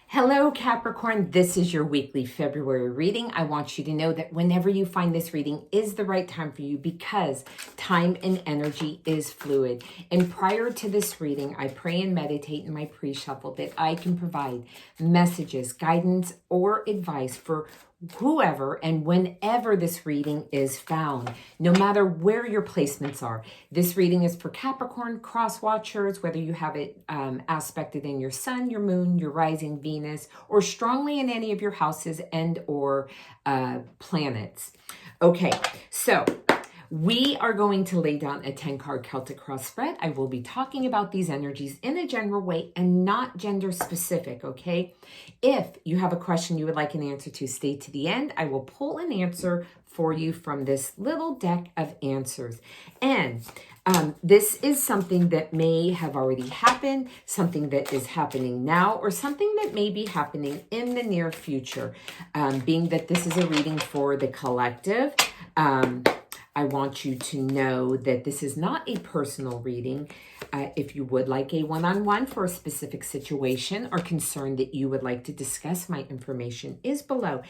Hello, Capricorn. This is your weekly February reading. I want you to know that whenever you find this reading is the right time for you because time and energy is fluid. And prior to this reading, I pray and meditate in my pre-shuffle that I can provide messages, guidance, or advice for whoever and whenever this reading is found, no matter where your placements are. This reading is for Capricorn, cross watchers, whether you have it aspected in your sun, your moon, your rising Venus, or strongly in any of your houses and or planets. Okay, so we are going to lay down a 10-card Celtic cross spread. I will be talking about these energies in a general way and not gender specific, okay? If you have a question you would like an answer to, stay to the end. I will pull an answer for you from this little deck of answers. And this is something that may have already happened, something that is happening now, or something that may be happening in the near future. Being that this is a reading for the collective, I want you to know that this is not a personal reading. If you would like a one-on-one for a specific situation or concern that you would like to discuss, my information is below.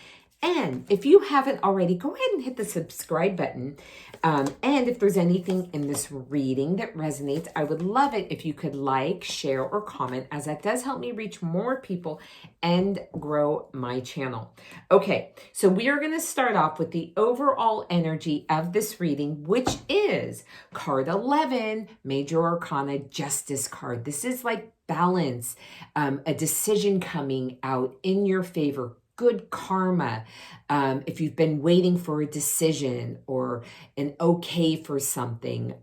And if you haven't already, go ahead and hit the subscribe button. And if there's anything in this reading that resonates, I would love it if you could like, share, or comment, as that does help me reach more people and grow my channel. Okay, so we are going to start off with the overall energy of this reading, which is card 11, Major Arcana Justice card. This is like balance, a decision coming out in your favor, good karma. If you've been waiting for a decision or an okay for something,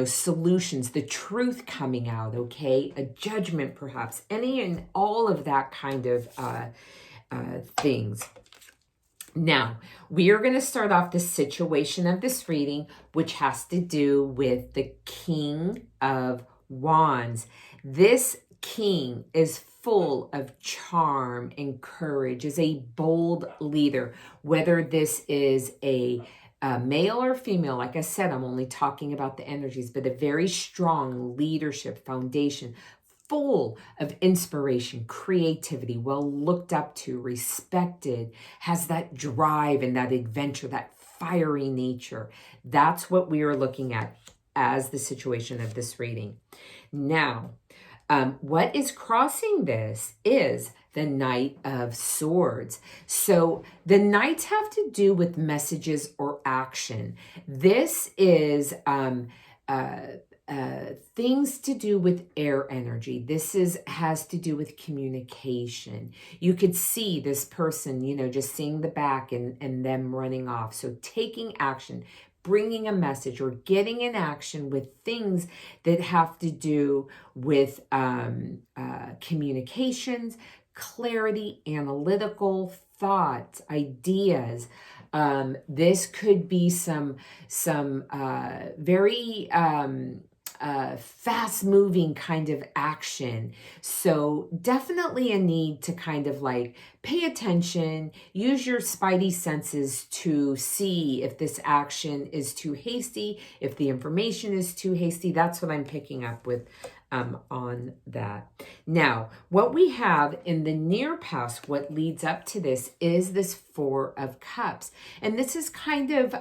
solutions, the truth coming out, okay? A judgment perhaps, any and all of that kind of things. Now, we are going to start off the situation of this reading, which has to do with the King of Wands. This King is full of charm and courage, is a bold leader. Whether this is a male or female, like I said, I'm only talking about the energies, but a very strong leadership foundation, full of inspiration, creativity, well looked up to, respected, has that drive and that adventure, that fiery nature. That's what we are looking at as the situation of this reading. Now, what is crossing this is the Knight of Swords. So the Knights have to do with messages or action. This is things to do with air energy. This has to do with communication. You could see this person, just seeing the back and them running off. So taking action, bringing a message or getting in action with things that have to do with communications, clarity, analytical thoughts, ideas. This could be some very fast-moving kind of action. So definitely a need to kind of like pay attention, use your spidey senses to see if this action is too hasty, if the information is too hasty. That's what I'm picking up with on that. Now, what we have in the near past, what leads up to this is this Four of Cups. And this is kind of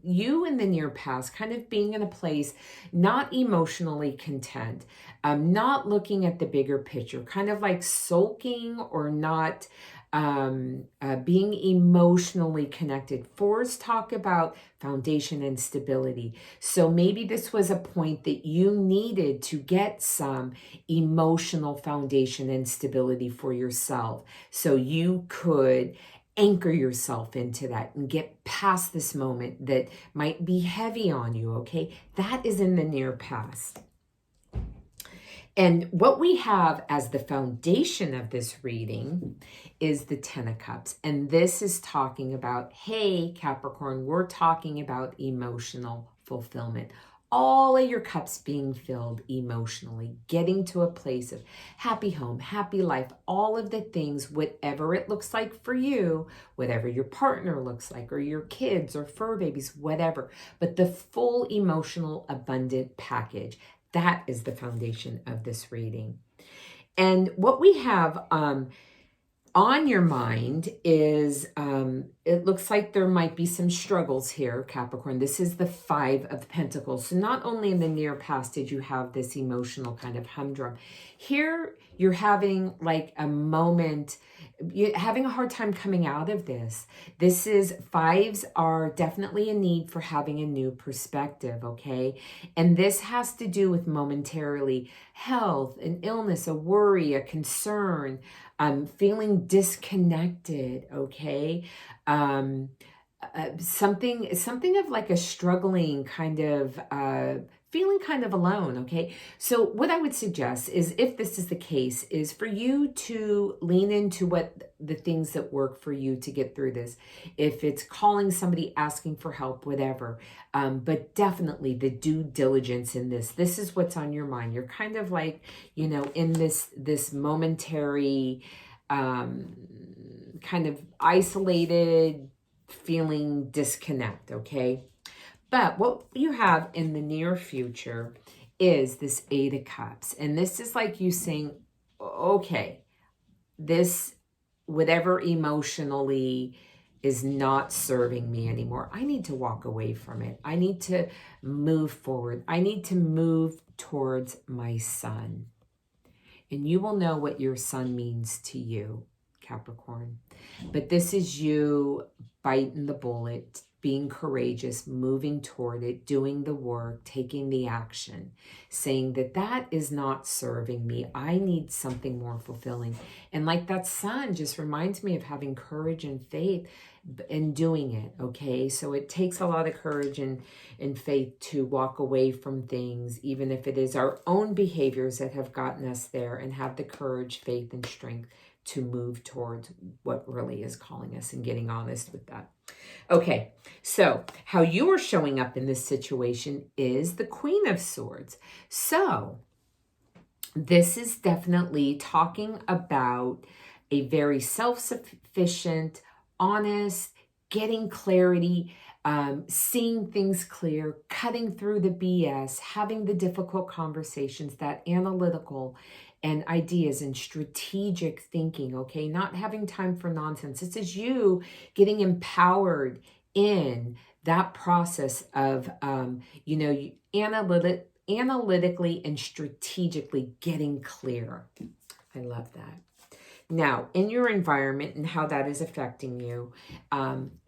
you in the near past, kind of being in a place not emotionally content, not looking at the bigger picture, kind of like sulking or not being emotionally connected. Fours talk about foundation and stability. So maybe this was a point that you needed to get some emotional foundation and stability for yourself so you could anchor yourself into that and get past this moment that might be heavy on you, okay? That is in the near past. And what we have as the foundation of this reading is the Ten of Cups. And this is talking about, hey, Capricorn, we're talking about emotional fulfillment. all of your cups being filled emotionally, getting to a place of happy home, happy life, all of the things, whatever it looks like for you, whatever your partner looks like, or your kids or fur babies, whatever, but the full emotional abundant package. That is the foundation of this reading. And what we have on your mind is, it looks like there might be some struggles here, Capricorn. This is the 5 of Pentacles. So not only in the near past did you have this emotional kind of humdrum, here you're having like a moment, you're having a hard time coming out of this. This is, 5s are definitely a need for having a new perspective, okay? And this has to do with momentarily health, an illness, a worry, a concern, feeling disconnected, okay? Something of like a struggling kind of, feeling kind of alone, okay? So what I would suggest is, if this is the case, is for you to lean into what the things that work for you to get through this. If it's calling somebody, asking for help, whatever, but definitely the due diligence in this. This is what's on your mind. You're kind of like, you know, in this momentary, kind of isolated, feeling disconnect, okay? But what you have in the near future is this 8 of Cups. And this is like you saying, okay, this, whatever emotionally is not serving me anymore, I need to walk away from it. I need to move forward. I need to move towards my sun. And you will know what your sun means to you, Capricorn. But this is you biting the bullet, being courageous, moving toward it, doing the work, taking the action, saying that that is not serving me. I need something more fulfilling. And like that sun just reminds me of having courage and faith in doing it, okay? So it takes a lot of courage and faith to walk away from things, even if it is our own behaviors that have gotten us there, and have the courage, faith, and strength to move towards what really is calling us, and getting honest with that. Okay, so how you are showing up in this situation is the Queen of Swords. So this is definitely talking about a very self-sufficient, honest, getting clarity, seeing things clear, cutting through the BS, having the difficult conversations, that analytical and ideas and strategic thinking, okay? Not having time for nonsense. This is you getting empowered in that process of, you know, analytically and strategically getting clear. I love that. Now, in your environment and how that is affecting you,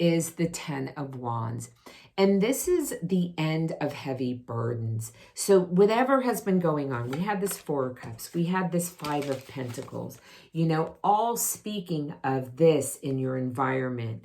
is the 10 of Wands. And this is the end of heavy burdens. So whatever has been going on, we had this 4 of Cups, we had this 5 of Pentacles, you know, all speaking of this in your environment.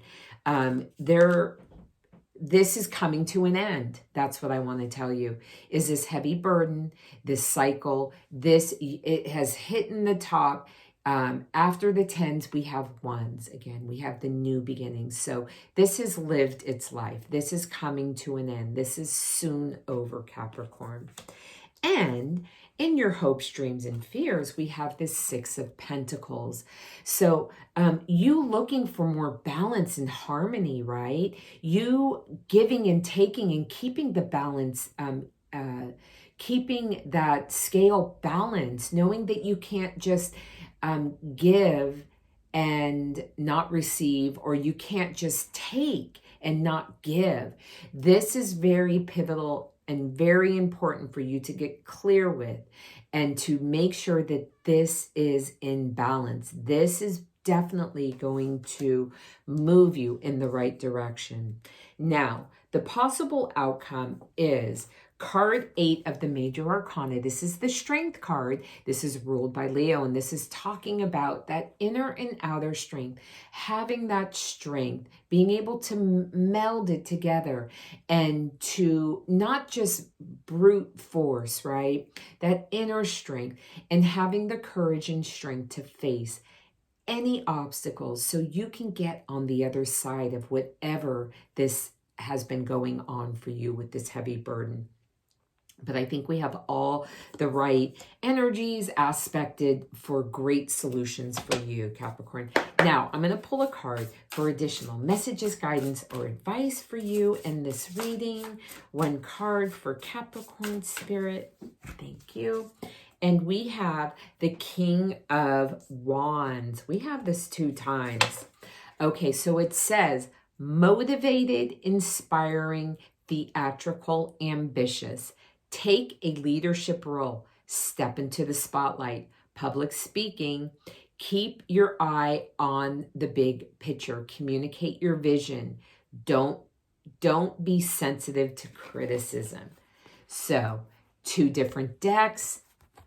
This is coming to an end. That's what I want to tell you, is this heavy burden, this cycle, it has hit in the top. After the 10s, we have 1s again. We have the new beginnings. So this has lived its life. This is coming to an end. This is soon over, Capricorn. And in your hopes, dreams, and fears, we have this 6 of Pentacles. So you looking for more balance and harmony, right? You giving and taking and keeping the balance, keeping that scale balanced, knowing that you can't just give and not receive, or you can't just take and not give. This is very pivotal and very important for you to get clear with, and to make sure that this is in balance. This is definitely going to move you in the right direction. Now, the possible outcome is card 8 of the Major Arcana. This is the Strength card. This is ruled by Leo, and this is talking about that inner and outer strength, having that strength, being able to meld it together, and to not just brute force, right? That inner strength, and having the courage and strength to face any obstacles so you can get on the other side of whatever this has been going on for you with this heavy burden. But I think we have all the right energies aspected for great solutions for you, Capricorn. Now, I'm going to pull a card for additional messages, guidance, or advice for you in this reading. One card for Capricorn Spirit. Thank you. And we have the King of Wands. We have this 2 times. Okay, so it says, motivated, inspiring, theatrical, ambitious. Take a leadership role. Step into the spotlight. Public speaking. Keep your eye on the big picture. Communicate your vision. Don't be sensitive to criticism. So, 2 different decks,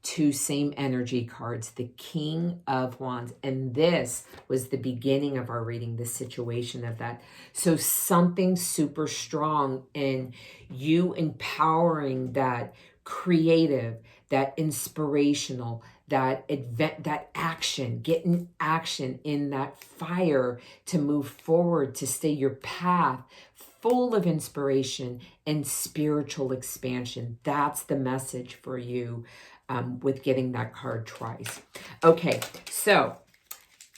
2 same energy cards, the King of Wands. And this was the beginning of our reading, the situation of that. So something super strong in you empowering that creative, that inspirational, that event, that action, getting action in that fire to move forward, to stay your path full of inspiration and spiritual expansion. That's the message for you. With getting that card twice. Okay, so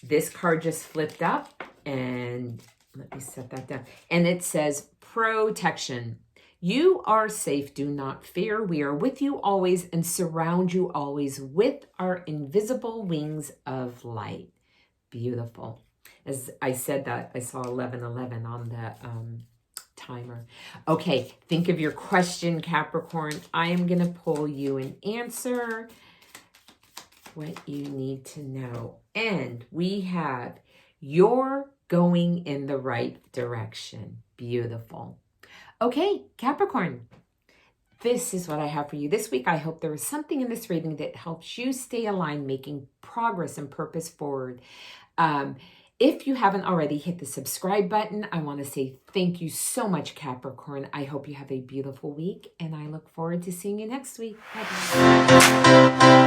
this card just flipped up, and let me set that down. And it says, protection. You are safe, do not fear. We are with you always and surround you always with our invisible wings of light. Beautiful. As I said that, I saw 1111 on the timer. Okay, think of your question, Capricorn. I am going to pull you an answer, what you need to know. And we have, you're going in the right direction. Beautiful. Okay, Capricorn, this is what I have for you this week. I hope there is something in this reading that helps you stay aligned, making progress and purpose forward. If you haven't already hit the subscribe button, I want to say thank you so much, Capricorn. I hope you have a beautiful week, and I look forward to seeing you next week. Bye-bye.